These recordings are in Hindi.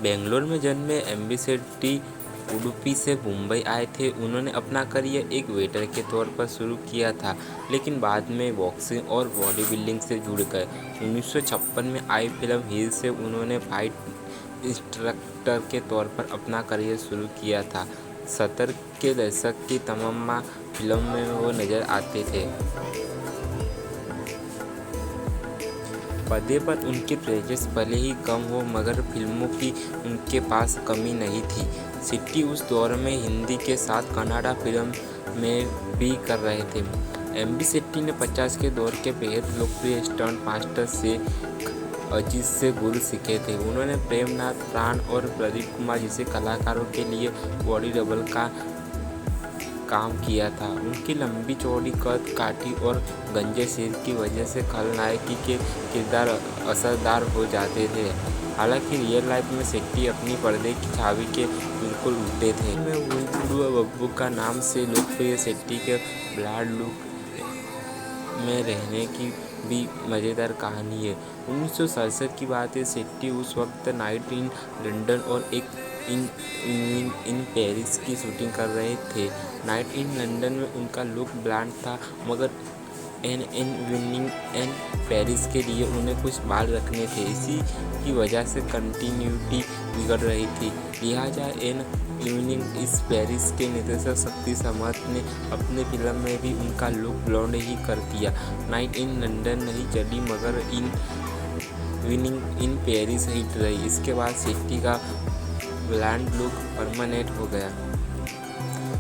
बेंगलोर में जन्मे एमबी शेट्टी उडुपी से मुंबई आए थे। उन्होंने अपना करियर एक वेटर के तौर पर शुरू किया था, लेकिन बाद में बॉक्सिंग और बॉडी बिल्डिंग से जुड़ गए। 1956 में आई फिल्म हीर से उन्होंने फाइट इंस्ट्रक्टर के तौर पर अपना करियर शुरू किया था। 70 के दशक की तमाम फिल्मों में वो नजर आते थे। पर्दे पर उनकी प्रेजेंस भले ही कम हो, मगर फिल्मों की उनके पास कमी नहीं थी। शेट्टी उस दौर में हिंदी के साथ कन्नड़ा फिल्म में भी कर रहे थे। एमबी शेट्टी ने 50 के दौर के बेहद लोकप्रिय स्टंट मास्टर शेख अजीज से गुर सीखे थे। उन्होंने प्रेमनाथ, प्राण और प्रदीप कुमार जैसे कलाकारों के लिए बॉडी डबल का काम किया था। उनकी लंबी चौड़ी कद काठी और गंजे सिर की वजह से खलनायकी के किरदार असरदार हो जाते थे। हालांकि रियल लाइफ में शेट्टी अपनी पर्दे की छवि के बिल्कुल उल्टे थे। में वही बुढ़वा बब्बू का नाम से लोकप्रिय शेट्टी के ब्लॉन्ड लुक में रहने की भी मज़ेदार कहानी है। 1967 की बात है। शेट्टी उस वक्त नाइट इन लंदन और एक इन पेरिस की शूटिंग कर रहे थे। नाइट इन लंदन में उनका लुक ब्लॉन्ड था, मगर इन इवनिंग इन पेरिस के लिए उन्हें कुछ बाल रखने थे। इसी की वजह से कंटिन्यूटी बिगड़ रही थी। लिहाजा इन इवनिंग इस पेरिस के निर्देशक शक्ति समर्थ ने अपने फिल्म में भी उनका लुक ब्लॉन्ड ही कर दिया। नाइट इन लंदन नहीं चली, मगर in evening in Paris hit रही। इसके बाद शेट्टी का ब्लॉन्ड लुक परमानेंट हो गया।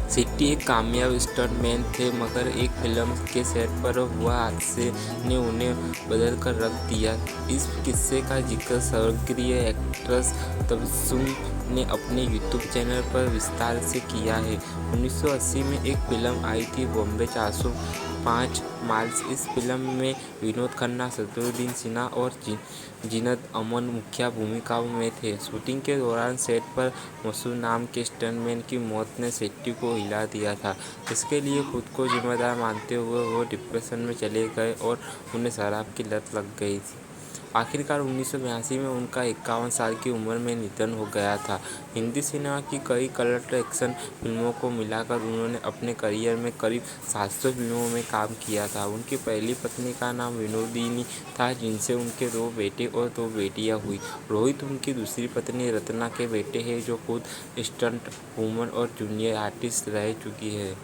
शेट्टी एक कामयाब स्टंटमैन थे, मगर एक फिल्म के सेट पर हुआ हादसे ने उन्हें बदल कर रख दिया। इस किस्से का जिक्र स्वर्गीय एक्ट्रेस तबस्सुम ने अपने यूट्यूब चैनल पर विस्तार से किया है। 1980 में एक फिल्म आई थी, बॉम्बे 405 माइल्स। इस फिल्म में विनोद खन्ना, शत्रुघ्न सिन्हा और जीनत अमन मुख्य भूमिकाओं में थे। शूटिंग के दौरान सेट पर मसूद नाम के स्टंटमैन की मौत ने शेट्टी को हिला दिया था। इसके लिए खुद को जिम्मेदार मानते हुए वो डिप्रेशन में चले गए और उन्हें शराब की लत लग गई थी। आखिरकार 1982 में उनका 51 साल की उम्र में निधन हो गया था। हिंदी सिनेमा की कई कलट एक्शन फिल्मों को मिलाकर उन्होंने अपने करियर में करीब 700 फिल्मों में काम किया था। उनकी पहली पत्नी का नाम विनोदिनी था, जिनसे उनके 2 बेटे और 2 बेटियां हुई। रोहित उनकी दूसरी पत्नी रत्ना के बेटे हैं, जो खुद स्टंट वुमन और जूनियर आर्टिस्ट रह चुकी है।